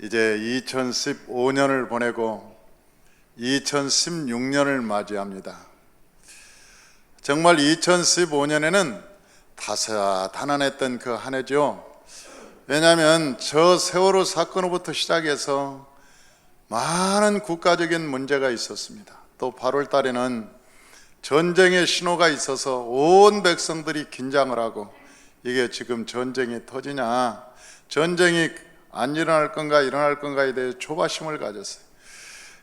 이제 2015년을 보내고 2016년을 맞이합니다. 정말 2015년에는 다사다난했던 그 한 해죠. 왜냐하면 저 세월호 사건으로부터 시작해서 많은 국가적인 문제가 있었습니다. 또 8월 달에는 전쟁의 신호가 있어서 온 백성들이 긴장을 하고, 이게 지금 전쟁이 터지냐, 전쟁이 안 일어날 건가 일어날 건가에 대해 조바심을 가졌어요.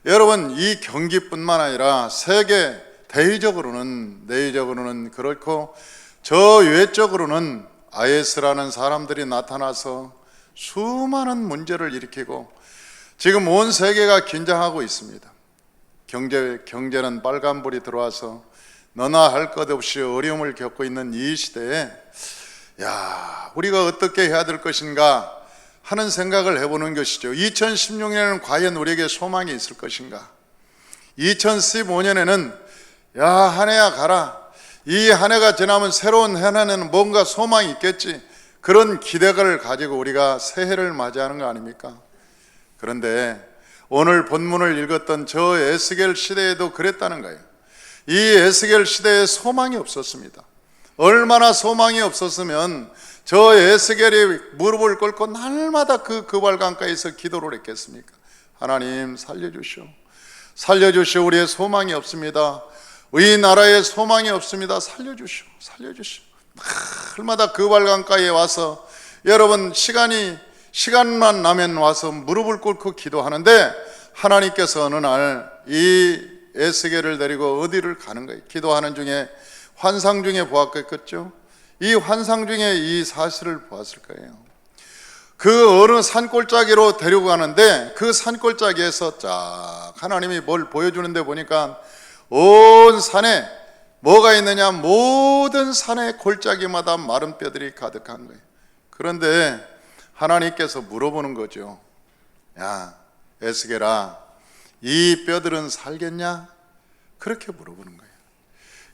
여러분, 이 경기뿐만 아니라 세계 내의적으로는 그렇고, 저 외적으로는 IS라는 사람들이 나타나서 수많은 문제를 일으키고 지금 온 세계가 긴장하고 있습니다. 경제는 빨간불이 들어와서 너나 할 것 없이 어려움을 겪고 있는 이 시대에 우리가 어떻게 해야 될 것인가 하는 생각을 해보는 것이죠. 2016년에는 과연 우리에게 소망이 있을 것인가? 2015년에는 한 해야 가라, 이 한 해가 지나면 새로운 한 해는 뭔가 소망이 있겠지, 그런 기대를 가지고 우리가 새해를 맞이하는 거 아닙니까? 그런데 오늘 본문을 읽었던 저 에스겔 시대에도 그랬다는 거예요. 이 에스겔 시대에 소망이 없었습니다. 얼마나 소망이 없었으면 저 에스겔이 무릎을 꿇고 날마다 그 그발강가에서 기도를 했겠습니까? 하나님 살려주시오, 살려주시오, 우리의 소망이 없습니다, 이 나라에 소망이 없습니다, 살려주시오, 살려주시오. 날마다 그발강가에 와서 여러분 시간만 나면 와서 무릎을 꿇고 기도하는데, 하나님께서 어느 날 이 에스겔을 데리고 어디를 가는 거예요. 기도하는 중에 환상 중에 보았겠죠. 이 환상 중에 이 사실을 보았을 거예요. 그 어느 산골짜기로 데리고 가는데, 그 산골짜기에서 쫙 하나님이 뭘 보여주는데 보니까 온 산에 뭐가 있느냐, 모든 산의 골짜기마다 마른 뼈들이 가득한 거예요. 그런데 하나님께서 물어보는 거죠. 에스겔아, 이 뼈들은 살겠냐? 그렇게 물어보는 거예요.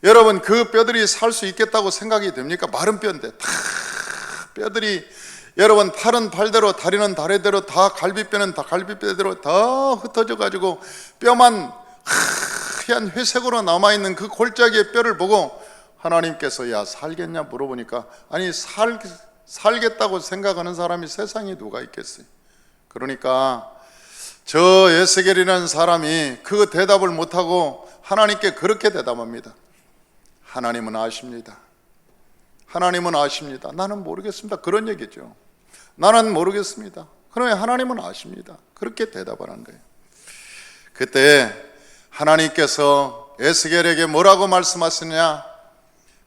여러분, 그 뼈들이 살 수 있겠다고 생각이 됩니까? 마른 뼈인데 다 뼈들이, 여러분, 팔은 팔대로, 다리는 다리대로, 다 갈비뼈는 다 갈비뼈대로 다 흩어져 가지고 뼈만 하얀 회색으로 남아있는 그 골짜기의 뼈를 보고 하나님께서 살겠냐 물어보니까, 아니 살겠다고 생각하는 사람이 세상에 누가 있겠어요? 그러니까 저 에스겔이라는 사람이 그 대답을 못하고 하나님께 그렇게 대답합니다. 하나님은 아십니다, 하나님은 아십니다, 나는 모르겠습니다, 그런 얘기죠. 나는 모르겠습니다, 그러면 하나님은 아십니다, 그렇게 대답하는 거예요. 그때 하나님께서 에스겔에게 뭐라고 말씀하시느냐?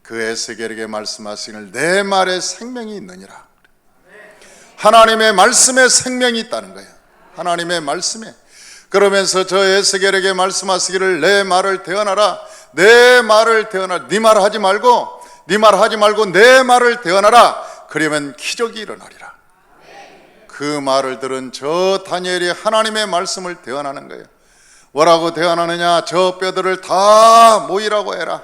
그 에스겔에게 말씀하시기를 내 말에 생명이 있느니라. 하나님의 말씀에 생명이 있다는 거예요. 하나님의 말씀에. 그러면서 저 에스겔에게 말씀하시기를 내 말을 대언하라, 내 말을 대언하라. 네 말 하지 말고 내 말을 대언하라. 그러면 기적이 일어나리라. 그 말을 들은 저 다니엘이 하나님의 말씀을 대언하는 거예요. 뭐라고 대언하느냐? 저 뼈들을 다 모이라고 해라.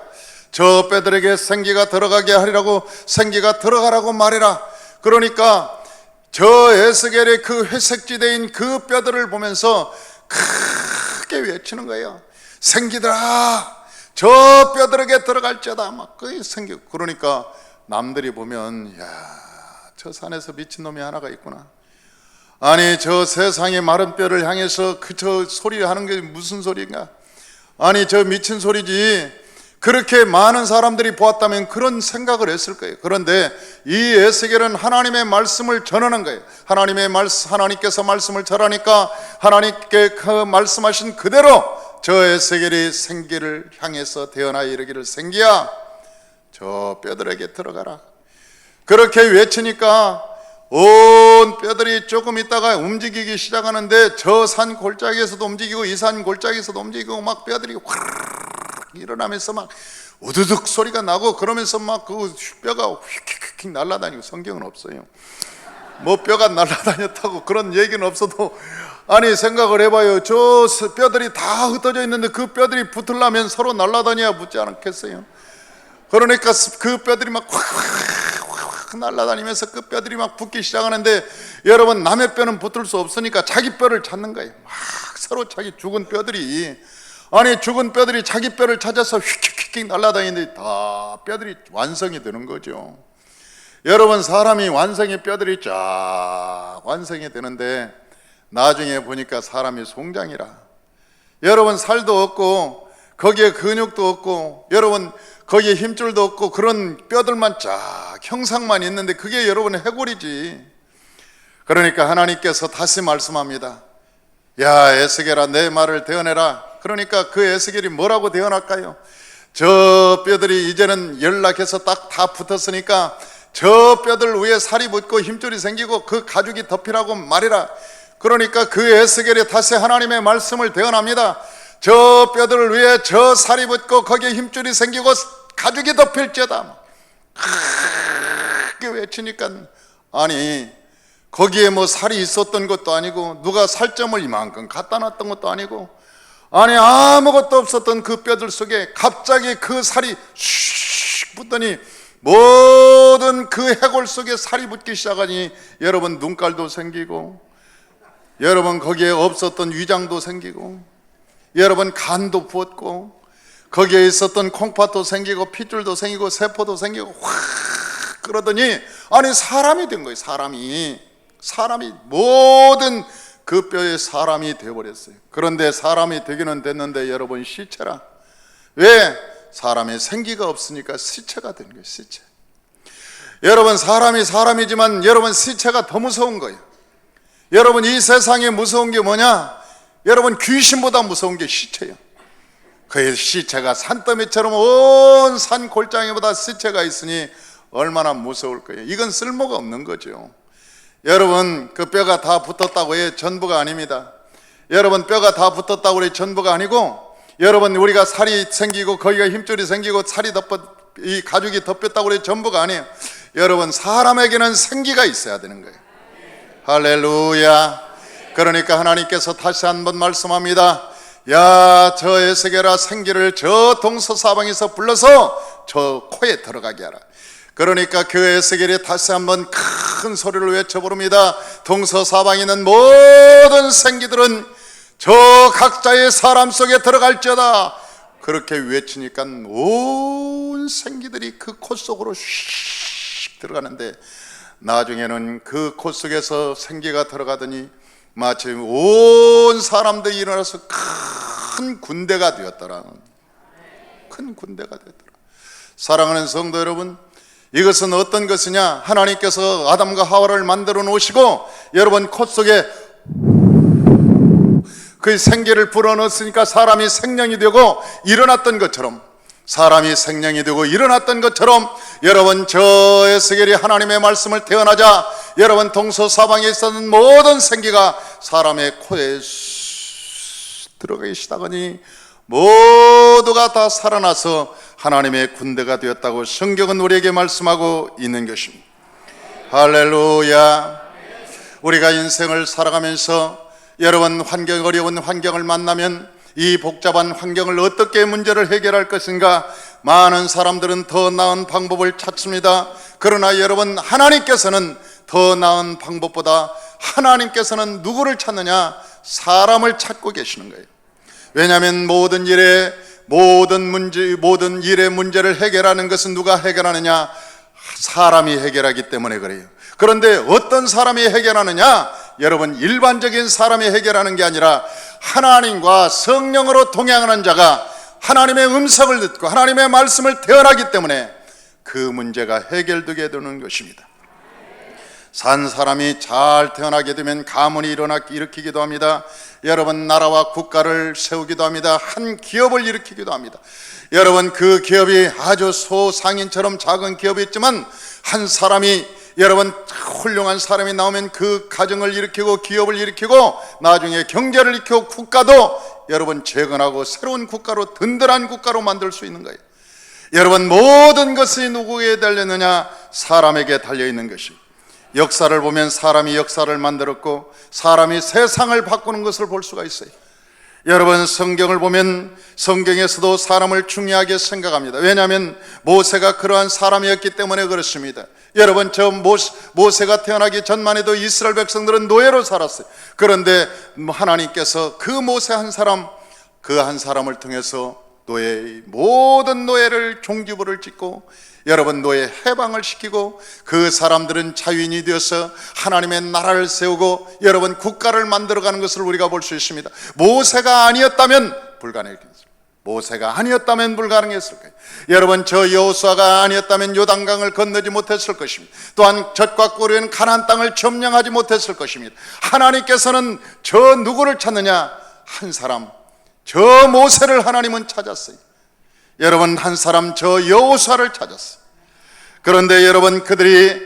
저 뼈들에게 생기가 들어가게 하리라고, 생기가 들어가라고 말해라. 그러니까 저 에스겔의 그 회색지대인 그 뼈들을 보면서 크게 외치는 거예요. 생기들아, 저 뼈들에게 들어갈지어다. 막 그 생기. 그러니까 남들이 보면 저 산에서 미친놈이 하나가 있구나. 아니, 저 세상의 마른 뼈를 향해서 저 소리 하는 게 무슨 소리인가? 아니, 저 미친 소리지. 그렇게 많은 사람들이 보았다면 그런 생각을 했을 거예요. 그런데 이 에스겔은 하나님의 말씀을 전하는 거예요. 하나님께서 말씀을 전하니까 하나님께 그 말씀하신 그대로 저 에스겔이 생기를 향해서 대언하여 이르기를 생기야, 저 뼈들에게 들어가라. 그렇게 외치니까 온 뼈들이 조금 있다가 움직이기 시작하는데, 저 산 골짜기에서도 움직이고 이 산 골짜기에서도 움직이고 막 뼈들이 확 일어나면서 막 우두둑 소리가 나고, 그러면서 막 그 뼈가 휙휙휙 날아다니고. 성경은 없어요. 뭐 뼈가 날아다녔다고 그런 얘기는 없어도, 아니 생각을 해봐요. 저 뼈들이 다 흩어져 있는데 그 뼈들이 붙으려면 서로 날아다녀야 붙지 않겠어요? 그러니까 그 뼈들이 막 확 날아다니면서 그 뼈들이 막 붙기 시작하는데, 여러분 남의 뼈는 붙을 수 없으니까 자기 뼈를 찾는 거예요. 막 서로 자기 죽은 뼈들이, 아니 죽은 뼈들이 자기 뼈를 찾아서 휙휙휙 날아다니는데 다 뼈들이 완성이 되는 거죠. 여러분 사람이 완성이 뼈들이 쫙 완성이 되는데 나중에 보니까 사람이 송장이라, 여러분 살도 없고 거기에 근육도 없고 여러분 거기에 힘줄도 없고 그런 뼈들만 쫙 형상만 있는데 그게 여러분 해골이지. 그러니까 하나님께서 다시 말씀합니다. 야 에스겔아, 내 말을 대언해라. 그러니까 그 에스겔이 뭐라고 대언할까요? 저 뼈들이 이제는 연락해서 딱 다 붙었으니까 저 뼈들 위에 살이 붙고 힘줄이 생기고 그 가죽이 덮이라고 말이라. 그러니까 그 에스겔이 다시 하나님의 말씀을 대언합니다. 저 뼈들 위에 저 살이 붙고 거기에 힘줄이 생기고 가죽이 덮일지어다. 그렇게 외치니까, 아니 거기에 뭐 살이 있었던 것도 아니고 누가 살점을 이만큼 갖다 놨던 것도 아니고, 아니 아무것도 없었던 그 뼈들 속에 갑자기 그 살이 슉 붙더니 모든 그 해골 속에 살이 붙기 시작하니 여러분 눈깔도 생기고, 여러분 거기에 없었던 위장도 생기고, 여러분 간도 부었고, 거기에 있었던 콩팥도 생기고 핏줄도 생기고 세포도 생기고 확 그러더니 아니 사람이 된 거예요. 사람이 모든 그 뼈에 사람이 되어버렸어요. 그런데 사람이 되기는 됐는데 여러분 시체라. 왜? 사람의 생기가 없으니까 시체가 된 거예요. 시체. 여러분 사람이 사람이지만 여러분 시체가 더 무서운 거예요. 여러분 이 세상에 무서운 게 뭐냐? 여러분 귀신보다 무서운 게 시체예요. 그 시체가 산더미처럼 온 산 골짜기보다 시체가 있으니 얼마나 무서울 거예요. 이건 쓸모가 없는 거죠. 여러분 그 뼈가 다 붙었다고 해 전부가 아닙니다. 여러분 뼈가 다 붙었다고 해 전부가 아니고, 여러분 우리가 살이 생기고 거기가 힘줄이 생기고 살이 이 가죽이 덮였다고 해 전부가 아니에요. 여러분 사람에게는 생기가 있어야 되는 거예요. 할렐루야. 그러니까 하나님께서 다시 한번 말씀합니다. 야 저 에스겔아, 생기를 저 동서사방에서 불러서 저 코에 들어가게 하라. 그러니까 그 에스겔이 다시 한번 큰 소리를 외쳐 부릅니다. 동서사방에 있는 모든 생기들은 저 각자의 사람 속에 들어갈지어다. 그렇게 외치니까 온 생기들이 그 코 속으로 슉 들어가는데, 나중에는 그 코 속에서 생기가 들어가더니 마치 온 사람들이 일어나서 큰 군대가 되었더라. 큰 군대가 되었더라. 사랑하는 성도 여러분, 이것은 어떤 것이냐? 하나님께서 아담과 하와를 만들어 놓으시고 여러분 코 속에 그 생기를 불어넣었으니까 사람이 생명이 되고 일어났던 것처럼, 사람이 생명이 되고 일어났던 것처럼 여러분 저 에스겔이 하나님의 말씀을 태어나자 여러분 동서사방에 있었던 모든 생기가 사람의 코에 들어가기 시작하니 모두가 다 살아나서 하나님의 군대가 되었다고 성경은 우리에게 말씀하고 있는 것입니다. 할렐루야. 우리가 인생을 살아가면서 여러분 어려운 환경을 만나면 이 복잡한 환경을 어떻게 문제를 해결할 것인가, 많은 사람들은 더 나은 방법을 찾습니다. 그러나 여러분 하나님께서는 더 나은 방법보다 하나님께서는 누구를 찾느냐? 사람을 찾고 계시는 거예요. 왜냐하면 모든 일의 문제를 해결하는 것은 누가 해결하느냐? 사람이 해결하기 때문에 그래요. 그런데 어떤 사람이 해결하느냐? 여러분 일반적인 사람이 해결하는 게 아니라 하나님과 성령으로 동행하는 자가 하나님의 음성을 듣고 하나님의 말씀을 태어나기 때문에 그 문제가 해결되게 되는 것입니다. 산 사람이 잘 태어나게 되면 가문이 일으키기도 합니다. 여러분 나라와 국가를 세우기도 합니다. 한 기업을 일으키기도 합니다. 여러분 그 기업이 아주 소상인처럼 작은 기업이 있지만 한 사람이 여러분 훌륭한 사람이 나오면 그 가정을 일으키고 기업을 일으키고 나중에 경제를 일으키고 국가도 여러분 재건하고 새로운 국가로 든든한 국가로 만들 수 있는 거예요. 여러분 모든 것이 누구에게 달렸느냐? 사람에게 달려있는 것이. 역사를 보면 사람이 역사를 만들었고 사람이 세상을 바꾸는 것을 볼 수가 있어요. 여러분, 성경을 보면 성경에서도 사람을 중요하게 생각합니다. 왜냐하면 모세가 그러한 사람이었기 때문에 그렇습니다. 여러분, 저 모세가 태어나기 전만 해도 이스라엘 백성들은 노예로 살았어요. 그런데 하나님께서 그 모세 한 사람, 그 한 사람을 통해서 노예의 모든 노예를 종지부를 찍고 여러분 노예 해방을 시키고 그 사람들은 자유인이 되어서 하나님의 나라를 세우고 여러분 국가를 만들어가는 것을 우리가 볼 수 있습니다. 모세가 아니었다면 불가능했습니다. 모세가 아니었다면 불가능했을 거예요. 여러분, 저 여호수아가 아니었다면 요단강을 건너지 못했을 것입니다. 또한 젖과 꿀은 가나안 땅을 점령하지 못했을 것입니다. 하나님께서는 저 누구를 찾느냐? 한 사람, 저 모세를 하나님은 찾았어요. 여러분, 한 사람, 저 여호수아를 찾았어요. 그런데 여러분, 그들이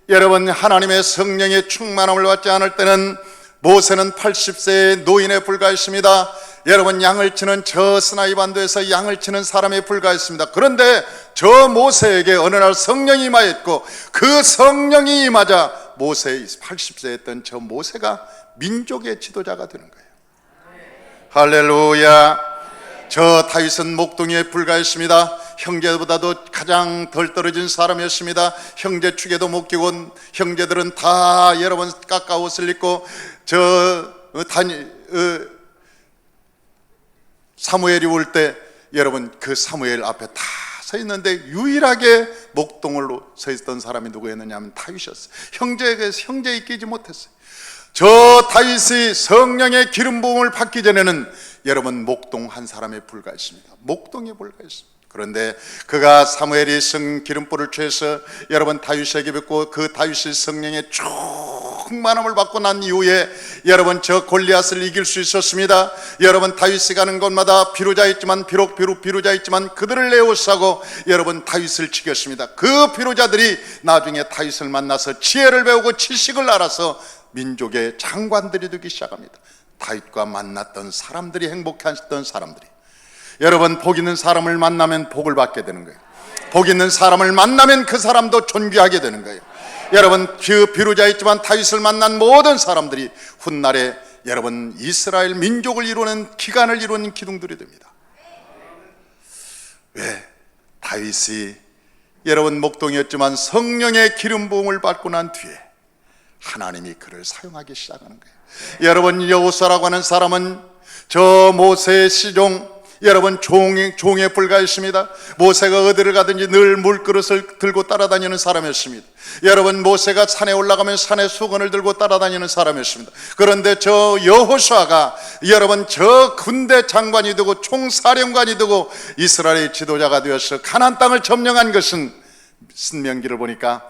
여러분 하나님의 성령의 충만함을 받지 않을 때는 모세는 80세의 노인에 불과했습니다. 여러분, 양을 치는 저 스나이 반도에서 양을 치는 사람에 불과했습니다. 그런데 저 모세에게 어느 날 성령이 임하였고 그 성령이 임하자 모세 80세였던 저 모세가 민족의 지도자가 되는 거예요. 할렐루야. 저 다윗은 목동이에 불과했습니다. 형제보다도 가장 덜 떨어진 사람이었습니다. 형제 축에도 못 끼고 형제들은 다 여러분 깎아 옷을 입고 사무엘이 올 때 여러분 그 사무엘 앞에 다 서 있는데 유일하게 목동으로 서 있던 사람이 누구였느냐 하면 다윗이었어요. 형제에 끼지 못했어요. 저 다윗이 성령의 기름 부음을 받기 전에는 여러분 목동 한 사람에 불과했습니다. 목동에 불과했습니다. 그런데 그가 사무엘이 기름불을 취해서 여러분 다윗에게 뵙고 그 다윗이 성령의 충만함을 받고 난 이후에 여러분 저 골리앗을 이길 수 있었습니다. 여러분 다윗이 가는 곳마다 비루자 있지만 비루자 있지만 그들을 에워싸고 여러분 다윗을 치겼습니다. 그 비루자들이 나중에 다윗을 만나서 지혜를 배우고 지식을 알아서 민족의 장관들이 되기 시작합니다. 다윗과 만났던 사람들이 행복했던 사람들이 여러분 복 있는 사람을 만나면 복을 받게 되는 거예요. 복 있는 사람을 만나면 그 사람도 존귀하게 되는 거예요. 여러분 그 비루자 있지만 다윗을 만난 모든 사람들이 훗날에 여러분 이스라엘 민족을 이루는 기관을 이루는 기둥들이 됩니다. 왜? 다윗이 여러분 목동이었지만 성령의 기름 부음을 받고 난 뒤에 하나님이 그를 사용하기 시작하는 거예요. 여러분 여호수아라고 하는 사람은 저 모세의 시종 여러분 종에 불과했습니다. 모세가 어디를 가든지 늘 물그릇을 들고 따라다니는 사람이었습니다. 여러분 모세가 산에 올라가면 산에 수건을 들고 따라다니는 사람이었습니다. 그런데 저 여호수아가 여러분 저 군대 장관이 되고 총사령관이 되고 이스라엘의 지도자가 되어서 가나안 땅을 점령한 것은 신명기를 보니까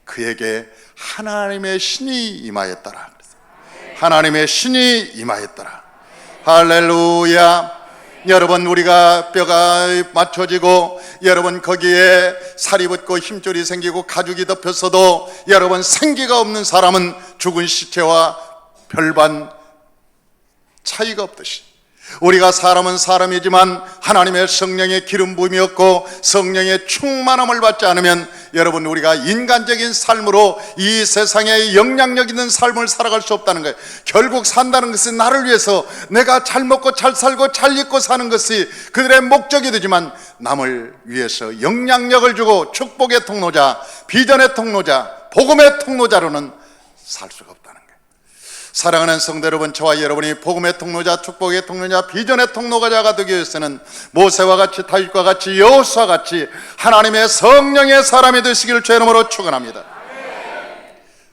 그에게 하나님의 신이 임하였더라. 하나님의 신이 임하였더라. 할렐루야. 여러분 우리가 뼈가 맞춰지고 여러분 거기에 살이 붙고 힘줄이 생기고 가죽이 덮였어도 여러분 생기가 없는 사람은 죽은 시체와 별반 차이가 없듯이 우리가 사람은 사람이지만 하나님의 성령의 기름 부음이 없고 성령의 충만함을 받지 않으면 여러분 우리가 인간적인 삶으로 이 세상에 영향력 있는 삶을 살아갈 수 없다는 거예요. 결국 산다는 것은 나를 위해서 내가 잘 먹고 잘 살고 잘 입고 사는 것이 그들의 목적이 되지만 남을 위해서 영향력을 주고 축복의 통로자, 비전의 통로자, 복음의 통로자로는 살 수가 없다는 거예요. 사랑하는 성도 여러분, 저와 여러분이 복음의 통로자, 축복의 통로자, 비전의 통로자가 되기 위해서는 모세와 같이 다윗과 같이 여호수아와 같이 하나님의 성령의 사람이 되시기를 주의 이름으로 축원합니다.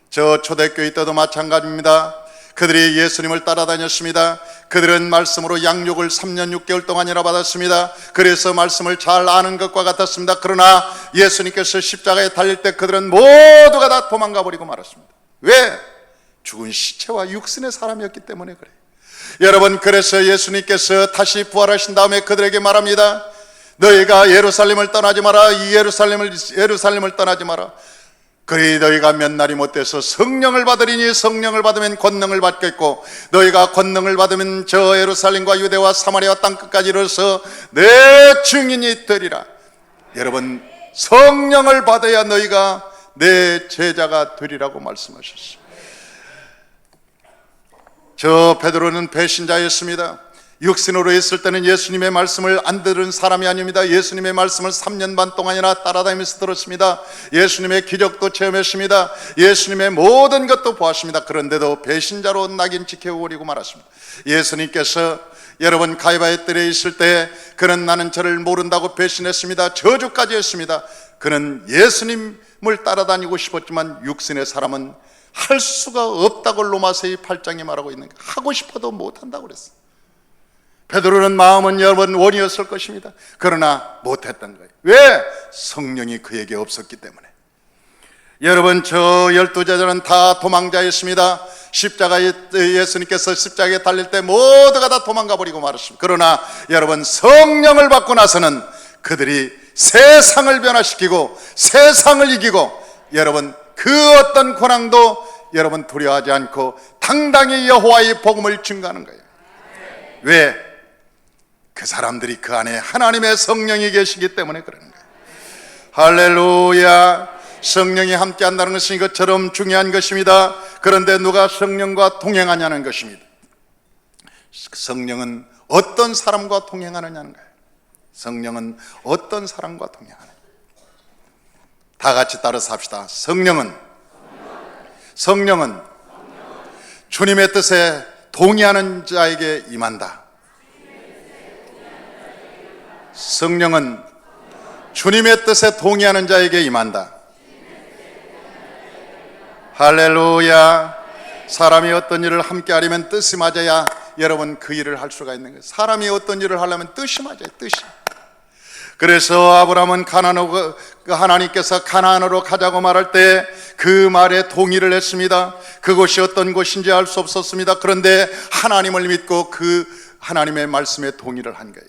저 초대교회 때도 마찬가지입니다. 그들이 예수님을 따라다녔습니다. 그들은 말씀으로 양육을 3년 6개월 동안이나 받았습니다. 그래서 말씀을 잘 아는 것과 같았습니다. 그러나 예수님께서 십자가에 달릴 때 그들은 모두가 다 도망가 버리고 말았습니다. 왜? 죽은 시체와 육신의 사람이었기 때문에 그래요. 여러분 그래서 예수님께서 다시 부활하신 다음에 그들에게 말합니다. 너희가 예루살렘을 떠나지 마라. 이 예루살렘을 떠나지 마라. 그리 너희가 몇 날이 못돼서 성령을 받으리니 성령을 받으면 권능을 받겠고 너희가 권능을 받으면 저 예루살렘과 유대와 사마리아 땅끝까지 이르러서 내 증인이 되리라. 여러분 성령을 받아야 너희가 내 제자가 되리라고 말씀하셨습니다. 저 베드로는 배신자였습니다. 육신으로 있을 때는 예수님의 말씀을 안 들은 사람이 아닙니다. 예수님의 말씀을 3년 반 동안이나 따라다니면서 들었습니다. 예수님의 기적도 체험했습니다. 예수님의 모든 것도 보았습니다. 그런데도 배신자로 낙인 찍혀버리고 말았습니다. 예수님께서 여러분 가이바의 뜰에 있을 때 그는 나는 저를 모른다고 배신했습니다. 저주까지 했습니다. 그는 예수님을 따라다니고 싶었지만 육신의 사람은 할 수가 없다고 로마서 8장에 말하고 있는 거예요. 하고 싶어도 못한다고 그랬어요. 베드로는 마음은 여러분 원이었을 것입니다. 그러나 못했던 거예요. 왜? 성령이 그에게 없었기 때문에. 여러분 저 12제자는 다 도망자였습니다. 십자가에 예수님께서 십자가에 달릴 때 모두가 다 도망가 버리고 말았습니다. 그러나 여러분 성령을 받고 나서는 그들이 세상을 변화시키고 세상을 이기고 여러분 그 어떤 고난도 여러분 두려워하지 않고 당당히 여호와의 복음을 증거하는 거예요. 왜? 그 사람들이 그 안에 하나님의 성령이 계시기 때문에 그러는 거예요. 할렐루야. 성령이 함께 한다는 것은 이것처럼 중요한 것입니다. 그런데 누가 성령과 동행하냐는 것입니다. 성령은 어떤 사람과 동행하느냐는 거예요. 성령은 어떤 사람과 동행하느냐. 다 같이 따라서 합시다. 성령은 주님의 뜻에 동의하는 자에게 임한다. 성령은 주님의 뜻에 동의하는 자에게 임한다. 할렐루야. 사람이 어떤 일을 함께 하려면 뜻이 맞아야 여러분 그 일을 할 수가 있는 거예요. 사람이 어떤 일을 하려면 뜻이 맞아요. 뜻이. 그래서 아브라함은 하나님께서 가나안으로 가자고 말할 때 그 말에 동의를 했습니다. 그곳이 어떤 곳인지 알 수 없었습니다. 그런데 하나님을 믿고 그 하나님의 말씀에 동의를 한 거예요.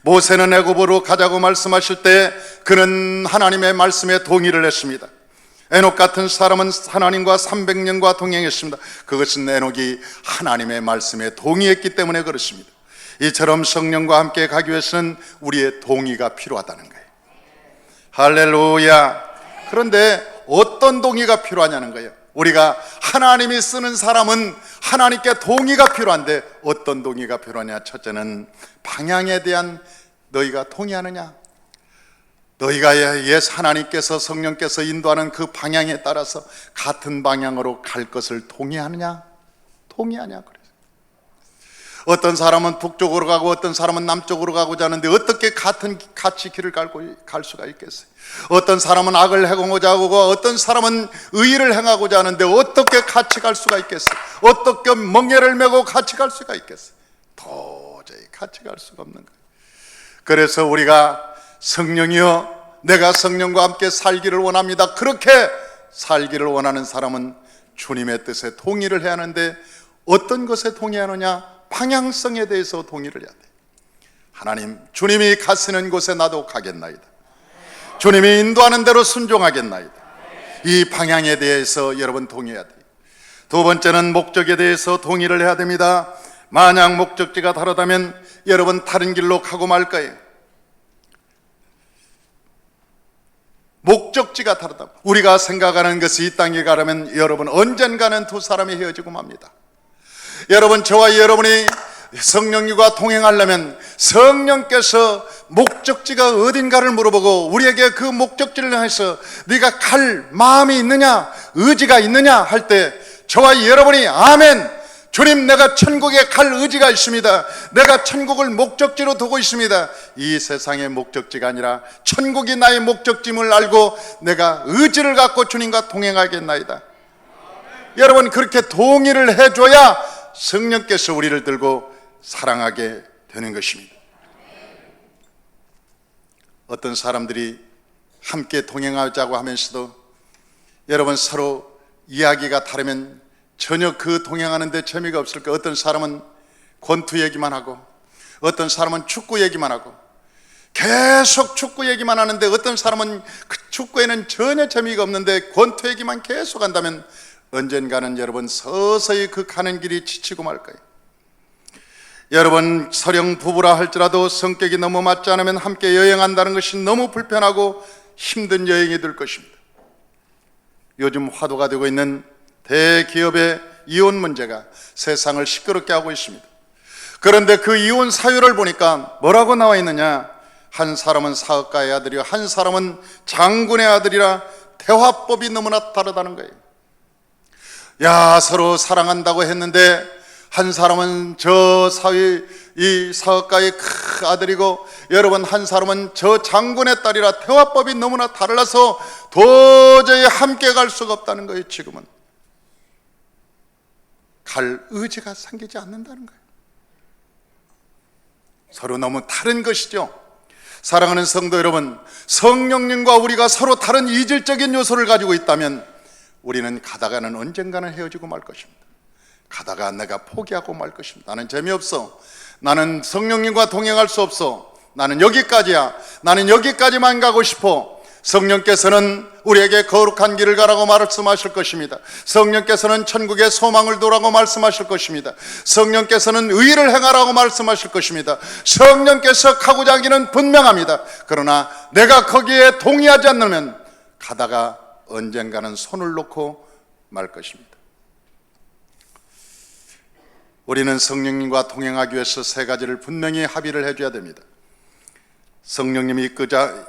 모세는 애굽으로 가자고 말씀하실 때 그는 하나님의 말씀에 동의를 했습니다. 에녹 같은 사람은 하나님과 300년과 동행했습니다. 그것은 에녹이 하나님의 말씀에 동의했기 때문에 그렇습니다. 이처럼 성령과 함께 가기 위해서는 우리의 동의가 필요하다는 거예요. 할렐루야. 그런데 어떤 동의가 필요하냐는 거예요. 우리가 하나님이 쓰는 사람은 하나님께 동의가 필요한데 어떤 동의가 필요하냐. 첫째는 방향에 대한 너희가 동의하느냐. 너희가 하나님께서 성령께서 인도하는 그 방향에 따라서 같은 방향으로 갈 것을 동의하느냐. 동의하냐. 어떤 사람은 북쪽으로 가고 어떤 사람은 남쪽으로 가고자 하는데 어떻게 같이 길을 갈 수가 있겠어요? 어떤 사람은 악을 행하고자 하고 어떤 사람은 의를 행하고자 하는데 어떻게 같이 갈 수가 있겠어요? 어떻게 멍에를 메고 같이 갈 수가 있겠어요? 도저히 같이 갈 수가 없는 거예요. 그래서 우리가 성령이여 내가 성령과 함께 살기를 원합니다. 그렇게 살기를 원하는 사람은 주님의 뜻에 동의를 해야 하는데 어떤 것에 동의하느냐? 방향성에 대해서 동의를 해야 돼. 하나님, 주님이 가시는 곳에 나도 가겠나이다. 주님이 인도하는 대로 순종하겠나이다. 이 방향에 대해서 여러분 동의해야 돼요. 두 번째는 목적에 대해서 동의를 해야 됩니다. 만약 목적지가 다르다면 여러분 다른 길로 가고 말 거예요. 목적지가 다르다. 우리가 생각하는 것이 이 땅에 가려면 여러분 언젠가는 두 사람이 헤어지고 맙니다. 여러분 저와 여러분이 성령님과 동행하려면 성령께서 목적지가 어딘가를 물어보고 우리에게 그 목적지를 향해서 네가 갈 마음이 있느냐 의지가 있느냐 할 때 저와 여러분이 아멘 주님 내가 천국에 갈 의지가 있습니다. 내가 천국을 목적지로 두고 있습니다. 이 세상의 목적지가 아니라 천국이 나의 목적지임을 알고 내가 의지를 갖고 주님과 동행하겠나이다. 여러분 그렇게 동의를 해줘야 성령께서 우리를 들고 사랑하게 되는 것입니다. 어떤 사람들이 함께 동행하자고 하면서도 여러분 서로 이야기가 다르면 전혀 그 동행하는 데 재미가 없을 거예요. 어떤 사람은 권투 얘기만 하고 어떤 사람은 축구 얘기만 하고 계속 축구 얘기만 하는데 어떤 사람은 그 축구에는 전혀 재미가 없는데 권투 얘기만 계속 한다면 언젠가는 여러분 서서히 그 가는 길이 지치고 말 거예요. 여러분 서령 부부라 할지라도 성격이 너무 맞지 않으면 함께 여행한다는 것이 너무 불편하고 힘든 여행이 될 것입니다. 요즘 화두가 되고 있는 대기업의 이혼 문제가 세상을 시끄럽게 하고 있습니다. 그런데 그 이혼 사유를 보니까 뭐라고 나와 있느냐? 한 사람은 사업가의 아들이요, 한 사람은 장군의 아들이라 대화법이 너무나 다르다는 거예요. 야, 서로 사랑한다고 했는데 한 사람은 저 사위 이 사업가의 큰 아들이고, 여러분 한 사람은 저 장군의 딸이라 대화법이 너무나 달라서 도저히 함께 갈 수가 없다는 거예요. 지금은 갈 의지가 생기지 않는다는 거예요. 서로 너무 다른 것이죠. 사랑하는 성도 여러분, 성령님과 우리가 서로 다른 이질적인 요소를 가지고 있다면 우리는 가다가는 언젠가는 헤어지고 말 것입니다. 가다가 내가 포기하고 말 것입니다. 나는 재미없어, 나는 성령님과 동행할 수 없어, 나는 여기까지야, 나는 여기까지만 가고 싶어. 성령께서는 우리에게 거룩한 길을 가라고 말씀하실 것입니다. 성령께서는 천국의 소망을 두라고 말씀하실 것입니다. 성령께서는 의를 행하라고 말씀하실 것입니다. 성령께서 가고자 하기는 분명합니다. 그러나 내가 거기에 동의하지 않으면 가다가 언젠가는 손을 놓고 말 것입니다. 우리는 성령님과 동행하기 위해서 세 가지를 분명히 합의를 해줘야 됩니다. 성령님이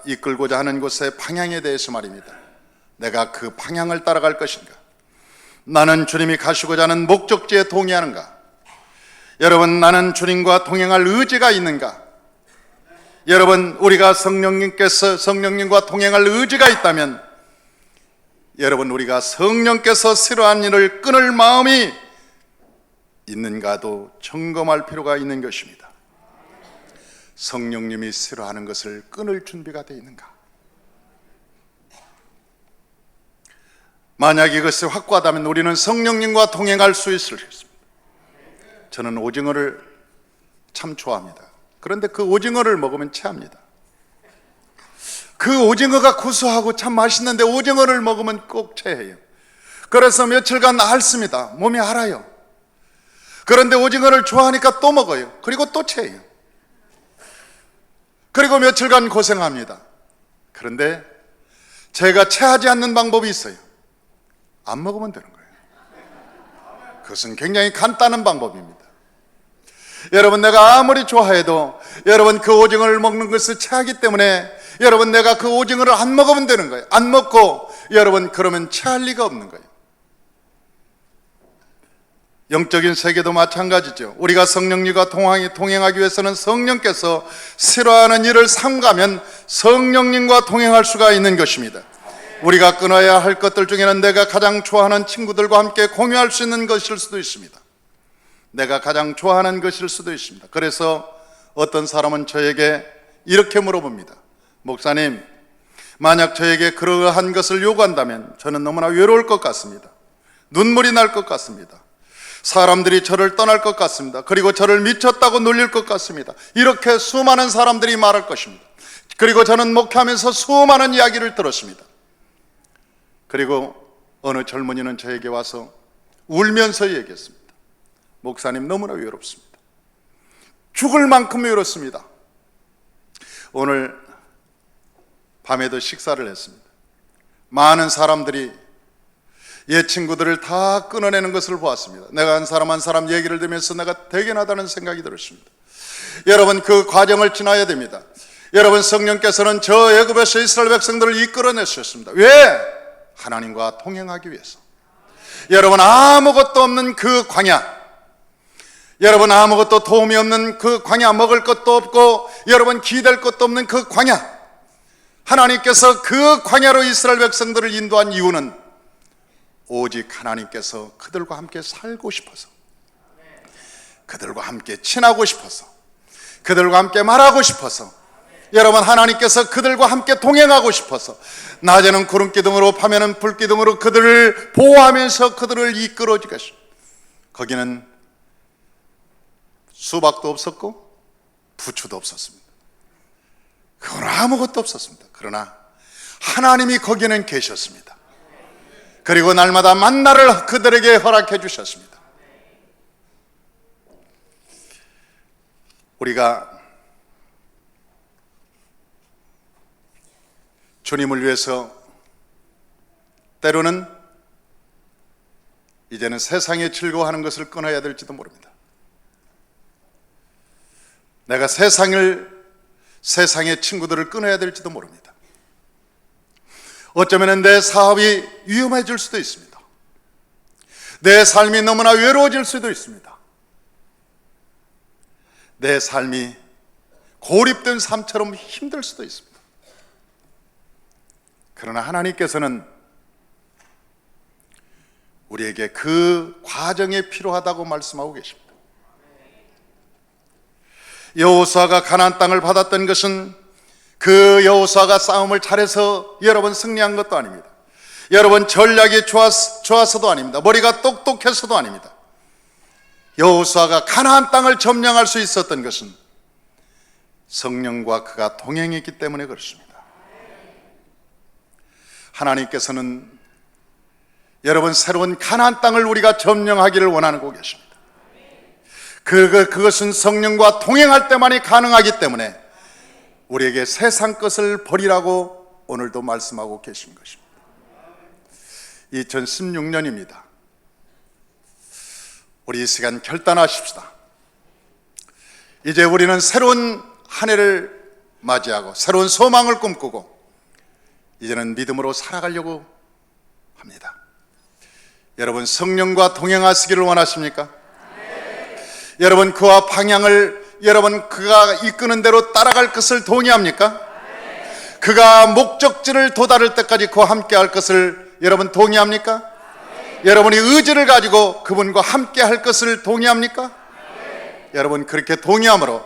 이끌고자 하는 곳의 방향에 대해서 말입니다. 내가 그 방향을 따라갈 것인가? 나는 주님이 가시고자 하는 목적지에 동의하는가? 여러분, 나는 주님과 동행할 의지가 있는가? 여러분, 우리가 성령님과 동행할 의지가 있다면, 여러분, 우리가 성령께서 싫어하는 일을 끊을 마음이 있는가도 점검할 필요가 있는 것입니다. 성령님이 싫어하는 것을 끊을 준비가 되어 있는가? 만약 이것이 확고하다면 우리는 성령님과 동행할 수 있을 것입니다. 저는 오징어를 참 좋아합니다. 그런데 그 오징어를 먹으면 체합니다. 그 오징어가 구수하고 참 맛있는데 오징어를 먹으면 꼭 체해요. 그래서 며칠간 앓습니다. 몸이 알아요. 그런데 오징어를 좋아하니까 또 먹어요. 그리고 또 체해요. 그리고 며칠간 고생합니다. 그런데 제가 체하지 않는 방법이 있어요. 안 먹으면 되는 거예요. 그것은 굉장히 간단한 방법입니다. 여러분, 내가 아무리 좋아해도 여러분 그 오징어를 먹는 것을 체하기 때문에 여러분 내가 그 오징어를 안 먹으면 되는 거예요. 안 먹고 여러분 그러면 체할 리가 없는 거예요. 영적인 세계도 마찬가지죠. 우리가 성령님과 동행하기 위해서는 성령께서 싫어하는 일을 삼가면 성령님과 동행할 수가 있는 것입니다. 우리가 끊어야 할 것들 중에는 내가 가장 좋아하는 친구들과 함께 공유할 수 있는 것일 수도 있습니다. 내가 가장 좋아하는 것일 수도 있습니다. 그래서 어떤 사람은 저에게 이렇게 물어봅니다. 목사님, 만약 저에게 그러한 것을 요구한다면 저는 너무나 외로울 것 같습니다. 눈물이 날 것 같습니다. 사람들이 저를 떠날 것 같습니다. 그리고 저를 미쳤다고 놀릴 것 같습니다. 이렇게 수많은 사람들이 말할 것입니다. 그리고 저는 목회하면서 수많은 이야기를 들었습니다. 그리고 어느 젊은이는 저에게 와서 울면서 얘기했습니다. 목사님, 너무나 외롭습니다. 죽을 만큼 외롭습니다. 오늘 밤에도 식사를 했습니다. 많은 사람들이 옛 친구들을 다 끊어내는 것을 보았습니다. 내가 한 사람 한 사람 얘기를 들으면서 내가 대견하다는 생각이 들었습니다. 여러분, 그 과정을 지나야 됩니다. 여러분, 성령께서는 저 애굽에서 이스라엘 백성들을 이끌어내셨습니다. 왜? 하나님과 동행하기 위해서. 여러분, 아무것도 없는 그 광야, 여러분 아무것도 도움이 없는 그 광야, 먹을 것도 없고 여러분 기댈 것도 없는 그 광야, 하나님께서 그 광야로 이스라엘 백성들을 인도한 이유는 오직 하나님께서 그들과 함께 살고 싶어서, 그들과 함께 친하고 싶어서, 그들과 함께 말하고 싶어서, 여러분 하나님께서 그들과 함께 동행하고 싶어서 낮에는 구름기둥으로 밤에는 불기둥으로 그들을 보호하면서 그들을 이끌어 주겠습니다. 거기는 수박도 없었고 부추도 없었습니다. 그건 아무것도 없었습니다. 그러나 하나님이 거기는 계셨습니다. 그리고 날마다 만나를 그들에게 허락해 주셨습니다. 우리가 주님을 위해서 때로는 이제는 세상에 즐거워하는 것을 끊어야 될지도 모릅니다. 내가 세상의 친구들을 끊어야 될지도 모릅니다. 어쩌면 내 사업이 위험해질 수도 있습니다. 내 삶이 너무나 외로워질 수도 있습니다. 내 삶이 고립된 삶처럼 힘들 수도 있습니다. 그러나 하나님께서는 우리에게 그 과정이 필요하다고 말씀하고 계십니다. 여호수아가 가나안 땅을 받았던 것은 그 여호수아가 싸움을 잘해서 여러분 승리한 것도 아닙니다. 여러분 전략이 좋아서도 아닙니다. 머리가 똑똑해서도 아닙니다. 여호수아가 가나안 땅을 점령할 수 있었던 것은 성령과 그가 동행했기 때문에 그렇습니다. 하나님께서는 여러분 새로운 가나안 땅을 우리가 점령하기를 원하고 계십니다. 그것은 성령과 동행할 때만이 가능하기 때문에 우리에게 세상 것을 버리라고 오늘도 말씀하고 계신 것입니다. 2016년입니다. 우리 이 시간 결단하십시다. 이제 우리는 새로운 한 해를 맞이하고 새로운 소망을 꿈꾸고 이제는 믿음으로 살아가려고 합니다. 여러분 성령과 동행하시기를 원하십니까? 여러분 그와 방향을 여러분 그가 이끄는 대로 따라갈 것을 동의합니까? 그가 목적지를 도달할 때까지 그와 함께 할 것을 여러분 동의합니까? 여러분이 의지를 가지고 그분과 함께 할 것을 동의합니까? 여러분 그렇게 동의함으로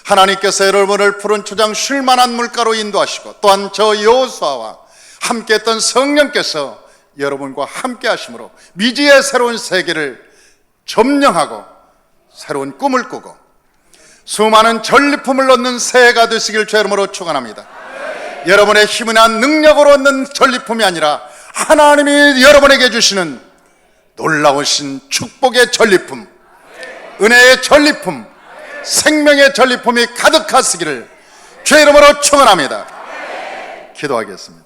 하나님께서 여러분을 푸른 초장 쉴만한 물가로 인도하시고 또한 저 여호수아와 함께 했던 성령께서 여러분과 함께 하심으로 미지의 새로운 세계를 점령하고 새로운 꿈을 꾸고 수많은 전리품을 얻는 새해가 되시길 주 이름으로 축원합니다. 여러분의 힘이나 능력으로 얻는 전리품이 아니라 하나님이 여러분에게 주시는 놀라우신 축복의 전리품, 은혜의 전리품, 생명의 전리품이 가득하시기를 주 이름으로 축원합니다. 기도하겠습니다.